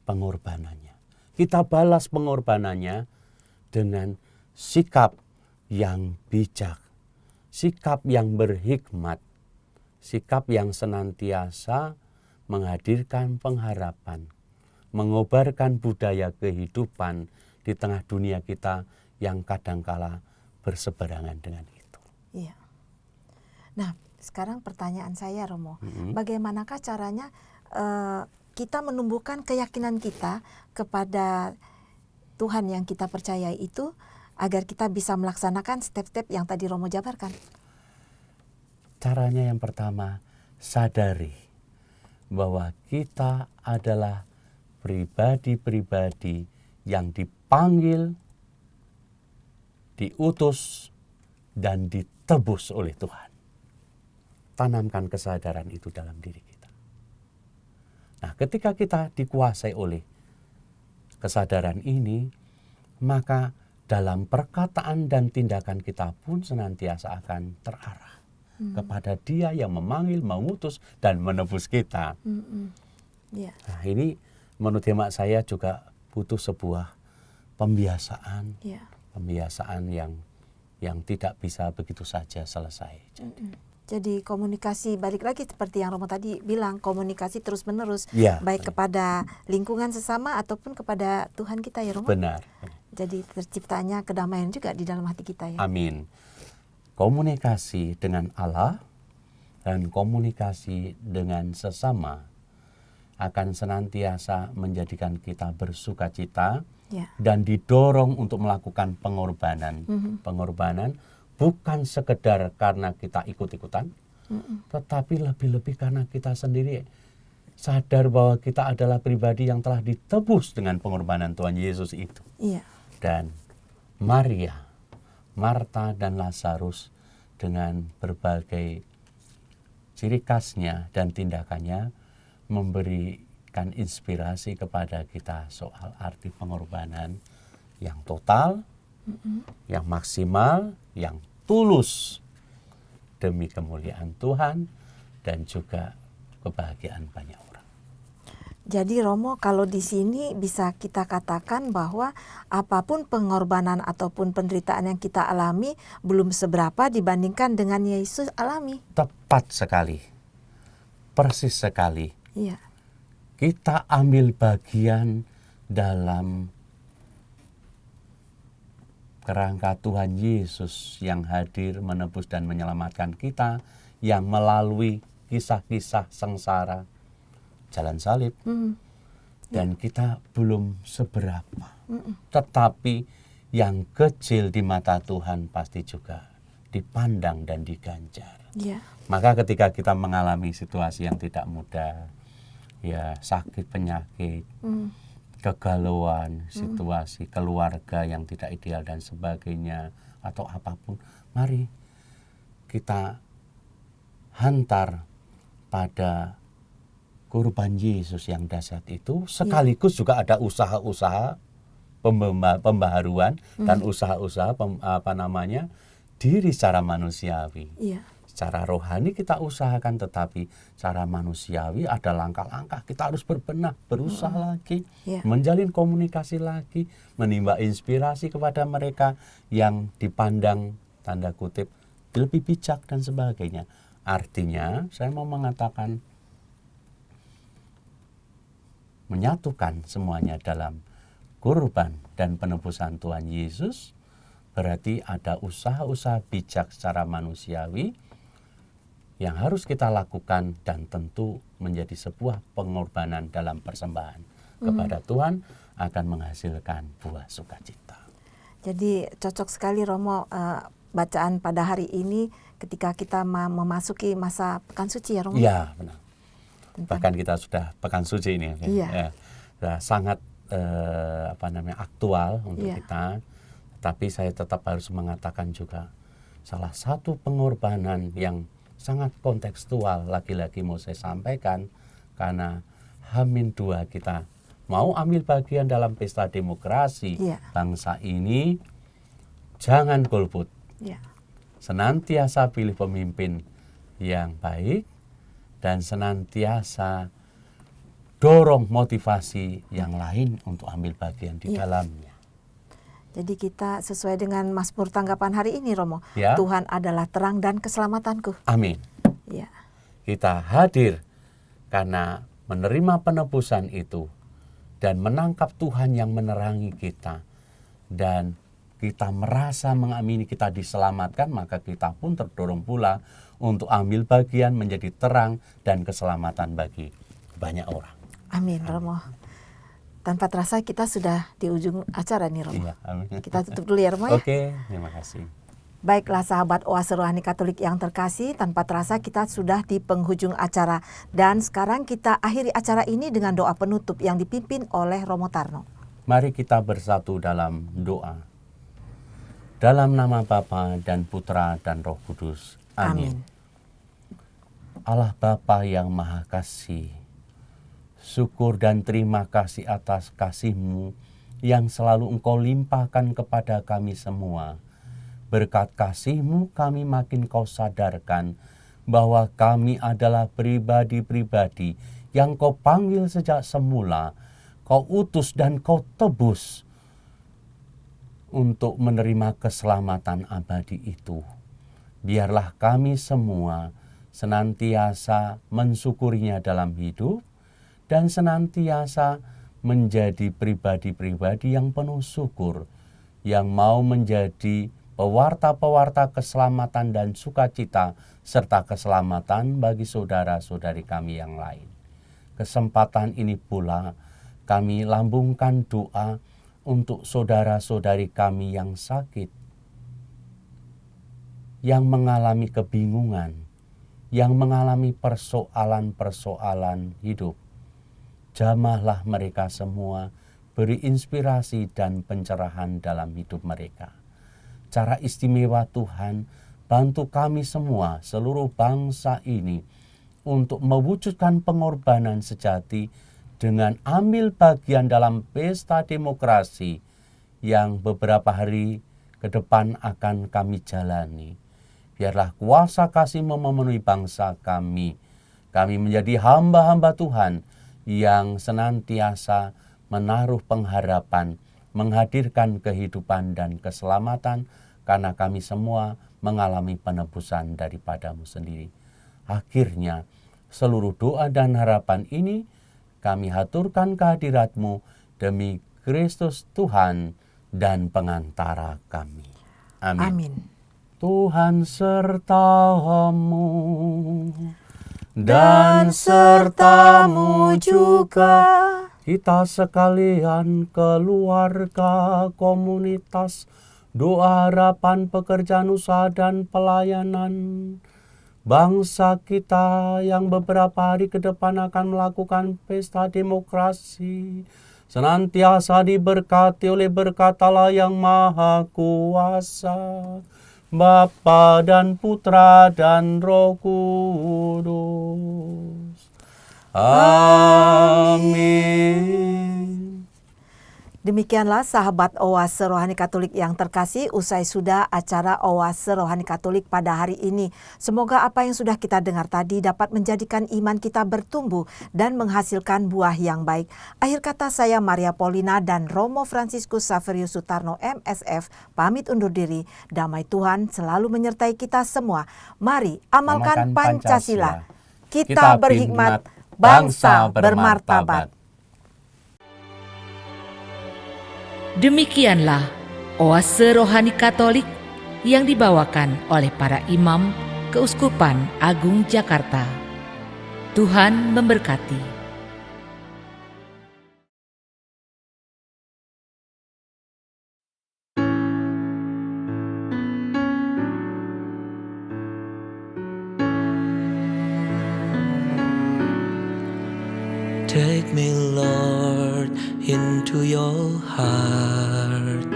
pengorbanannya. Kita balas pengorbanannya dengan sikap yang bijak, sikap yang berhikmat, sikap yang senantiasa menghadirkan pengharapan, mengobarkan budaya kehidupan di tengah dunia kita yang kadangkala berseberangan dengan itu. Iya. Nah, sekarang pertanyaan saya Romo, bagaimanakah caranya kita menumbuhkan keyakinan kita kepada Tuhan yang kita percayai itu agar kita bisa melaksanakan step-step yang tadi Romo jabarkan? Caranya yang pertama, sadari bahwa kita adalah pribadi-pribadi yang dipanggil, diutus, dan ditebus oleh Tuhan. Tanamkan kesadaran itu dalam diri kita. Nah, ketika kita dikuasai oleh kesadaran ini, maka dalam perkataan dan tindakan kita pun senantiasa akan terarah kepada Dia yang memanggil, mengutus, dan menebus kita. Nah, ini menurut hemat saya juga butuh sebuah pembiasaan, pembiasaan yang tidak bisa begitu saja selesai. Jadi komunikasi, balik lagi seperti yang Romo tadi bilang, komunikasi terus-menerus, baik kepada lingkungan sesama ataupun kepada Tuhan kita ya Romo? Benar. Jadi terciptanya kedamaian juga di dalam hati kita ya. Amin. Komunikasi dengan Allah dan komunikasi dengan sesama akan senantiasa menjadikan kita bersuka cita Ya. dan didorong untuk melakukan pengorbanan. Pengorbanan bukan sekedar karena kita ikut-ikutan, tetapi lebih-lebih karena kita sendiri sadar bahwa kita adalah pribadi yang telah ditebus dengan pengorbanan Tuhan Yesus itu. Iya. Dan Maria, Marta dan Lazarus dengan berbagai ciri khasnya dan tindakannya memberikan inspirasi kepada kita soal arti pengorbanan yang total, yang maksimal, yang tulus demi kemuliaan Tuhan dan juga kebahagiaan banyak orang. Jadi Romo, kalau di sini bisa kita katakan bahwa apapun pengorbanan ataupun penderitaan yang kita alami belum seberapa dibandingkan dengan Yesus alami. Tepat sekali, persis sekali. Iya. Kita ambil bagian dalam kerangka Tuhan Yesus yang hadir menebus dan menyelamatkan kita, yang melalui kisah-kisah sengsara jalan salib, dan kita belum seberapa, tetapi yang kecil di mata Tuhan pasti juga dipandang dan diganjar. Iya. Maka ketika kita mengalami situasi yang tidak mudah, ya sakit, penyakit, kegalauan, situasi keluarga yang tidak ideal dan sebagainya, atau apapun, mari kita hantar pada kurban Yesus yang dahsyat itu, sekaligus juga ada usaha-usaha pembaharuan dan usaha-usaha diri secara manusiawi. Iya. Secara rohani kita usahakan, tetapi secara manusiawi ada langkah-langkah. Kita harus berbenah, berusaha lagi, menjalin komunikasi lagi, menimba inspirasi kepada mereka yang dipandang tanda kutip lebih bijak dan sebagainya. Artinya saya mau mengatakan menyatukan semuanya dalam kurban dan penebusan Tuhan Yesus, berarti ada usaha-usaha bijak secara manusiawi yang harus kita lakukan, dan tentu menjadi sebuah pengorbanan dalam persembahan kepada Tuhan akan menghasilkan buah sukacita. Jadi cocok sekali Romo bacaan pada hari ini ketika kita memasuki masa pekan suci ya Romo? Iya, benar. Bahkan kita sudah pekan suci ini, Iya. Sangat aktual untuk Iya. kita. Tapi saya tetap harus mengatakan juga salah satu pengorbanan yang sangat kontekstual lagi-lagi mau saya sampaikan, karena H-2 kita mau ambil bagian dalam pesta demokrasi bangsa ini, jangan golput. Senantiasa pilih pemimpin yang baik dan senantiasa dorong motivasi yang lain untuk ambil bagian di dalamnya. Jadi kita sesuai dengan Mazmur tanggapan hari ini Romo, Ya. Tuhan adalah terang dan keselamatanku. Amin. Ya. Kita hadir karena menerima penebusan itu dan menangkap Tuhan yang menerangi kita, dan kita merasa mengamini kita diselamatkan, maka kita pun terdorong pula untuk ambil bagian menjadi terang dan keselamatan bagi banyak orang. Amin Romo. Tanpa terasa kita sudah di ujung acara nih Romo. Iya, amin. Kita tutup dulu ya Romo ya. Oke, terima kasih. Baiklah sahabat Oase Rohani Katolik yang terkasih, tanpa terasa kita sudah di penghujung acara. Dan sekarang kita akhiri acara ini dengan doa penutup yang dipimpin oleh Romo Tarno. Mari kita bersatu dalam doa. Dalam nama Bapa dan Putra dan Roh Kudus. Amin. Allah Bapa yang Maha Kasih, syukur dan terima kasih atas kasih-Mu yang selalu Engkau limpahkan kepada kami semua. Berkat kasih-Mu kami makin Kau sadarkan bahwa kami adalah pribadi-pribadi yang Kau panggil sejak semula, Kau utus dan Kau tebus untuk menerima keselamatan abadi itu. Biarlah kami semua senantiasa mensyukurinya dalam hidup dan senantiasa menjadi pribadi-pribadi yang penuh syukur yang mau menjadi pewarta-pewarta keselamatan dan sukacita serta keselamatan bagi saudara-saudari kami yang lain. Kesempatan ini pula kami lambungkan doa untuk saudara-saudari kami yang sakit, yang mengalami kebingungan, yang mengalami persoalan-persoalan hidup. Jamahlah mereka semua, beri inspirasi dan pencerahan dalam hidup mereka. Cara istimewa Tuhan, bantu kami semua, seluruh bangsa ini, untuk mewujudkan pengorbanan sejati dengan ambil bagian dalam pesta demokrasi yang beberapa hari ke depan akan kami jalani. Biarlah kuasa kasih-Mu memenuhi bangsa kami. Kami menjadi hamba-hamba Tuhan yang senantiasa menaruh pengharapan, menghadirkan kehidupan dan keselamatan, karena kami semua mengalami penebusan daripada-Mu sendiri. Akhirnya, seluruh doa dan harapan ini kami haturkan kehadirat-Mu demi Kristus Tuhan dan pengantara kami. Amin. Amin. Tuhan serta-Mu dan serta-Mu juga. Kita sekalian, keluarga, komunitas, doa harapan, pekerjaan usaha dan pelayanan. Bangsa kita yang beberapa hari ke depan akan melakukan pesta demokrasi, senantiasa diberkati oleh berkat Allah yang Maha Kuasa, Bapa dan Putra dan Roh Kudus. Amin. Demikianlah sahabat Oase Rohani Katolik yang terkasih, usai sudah acara Oase Rohani Katolik pada hari ini. Semoga apa yang sudah kita dengar tadi dapat menjadikan iman kita bertumbuh dan menghasilkan buah yang baik. Akhir kata, saya Maria Paulina dan Romo Fransiskus Saverius Sutarno MSF pamit undur diri. Damai Tuhan selalu menyertai kita semua. Mari amalkan Pancasila. Kita berhikmat, bangsa bermartabat. Demikianlah Oase Rohani Katolik yang dibawakan oleh para imam Keuskupan Agung Jakarta. Tuhan memberkati. Take me, Lord, into your heart.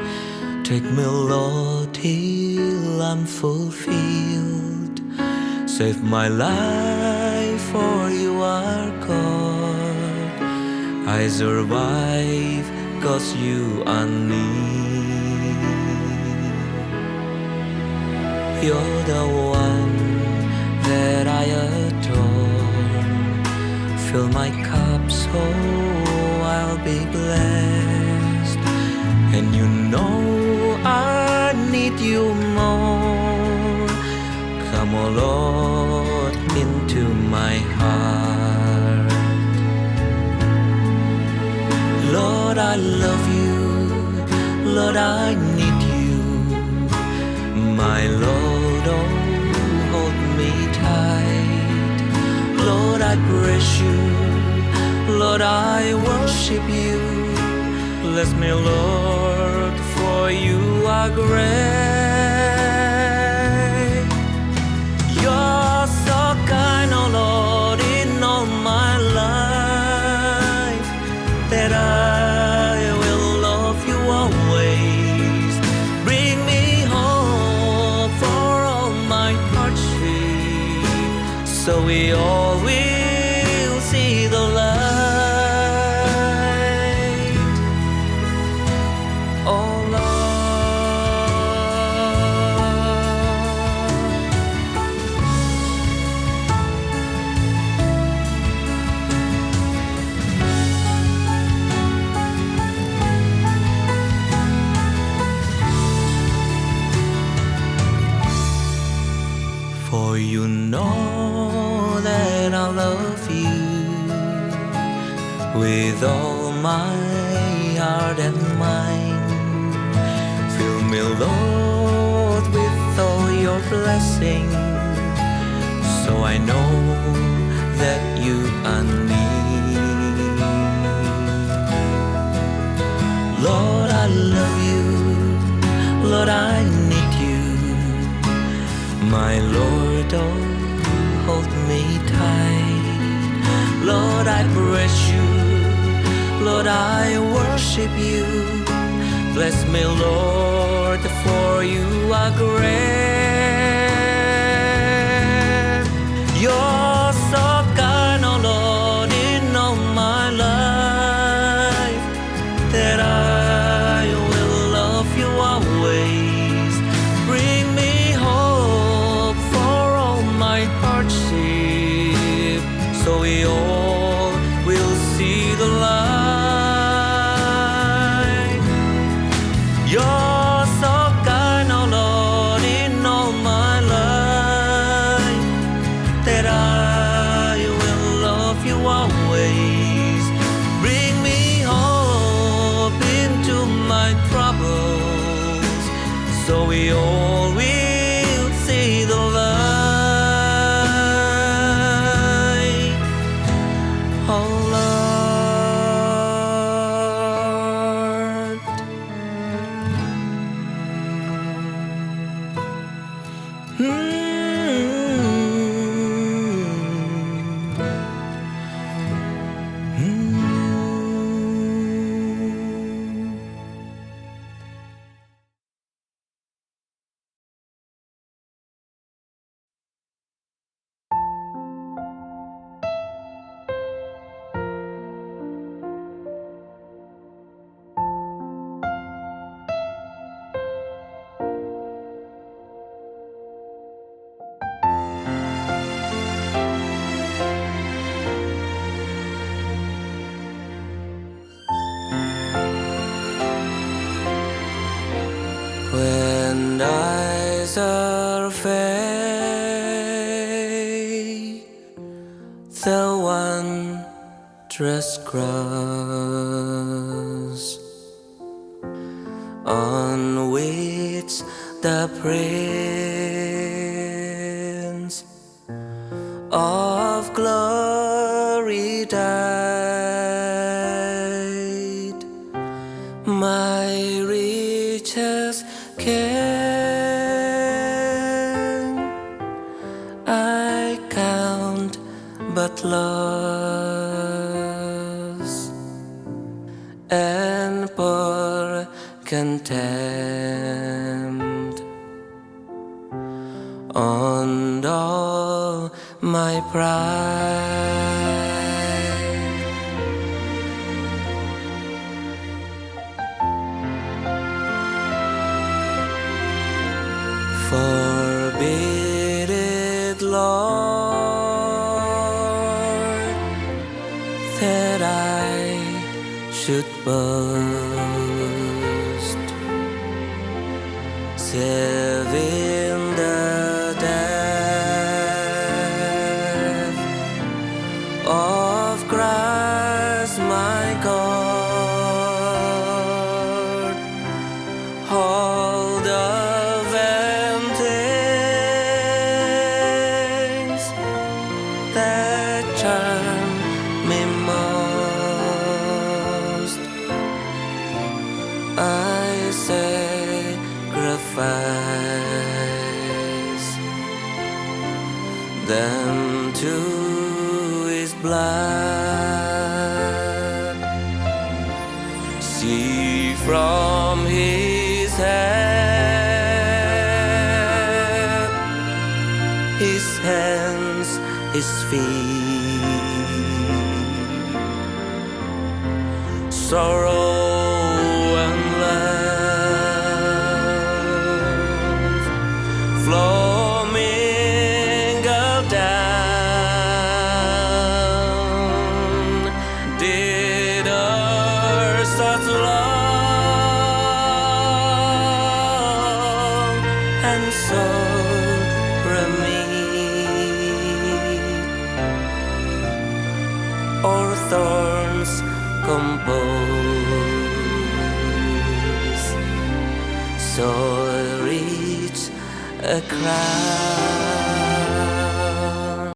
Take me, Lord, till I'm fulfilled. Save my life, for you are God. I survive, 'cause you are near. You're the one that I adore. Fill my cup so I'll be blessed. And you know I need you more. Come, O Lord, into my heart. Lord, I love you. Lord, I need you. My Lord, oh, hold me tight. Lord, I praise you. Lord, I worship you. Bless me, Lord, for you are great. You're so kind, oh Lord, in all my life, that I will love you always. Bring me home for all my hardship, so we all will see the light. Oh for you know that I love you with all my heart and mind. me, Lord, with all your blessing, so I know that you are near. Lord, I love you. Lord, I need you. My Lord, oh, hold me tight. Lord, I praise you. Lord, I worship you. Bless me, Lord, for you are great. You're so kind, oh Lord, in all my life, that I will love you always. Bring me hope for all my hardship, so we all will see the light. You're so kind, oh Lord, in all my life, that I will love you always. Bring me hope into my troubles, so we all will see the light. Oh Lord. When eyes are fade, the wondrous cross on which the Prince of Glory died, my riches can I count but loss, and pour contempt on all my pride. Forbid it, Lord, that I should boast, save in the death of Christ my God. All the things that charm me most, I sacrifice them to His blood. See from His head, His hands, His feet, sorrow and love flow mingled down. Did earth such long and sorrow meet, or thorns compose soul reach a cry.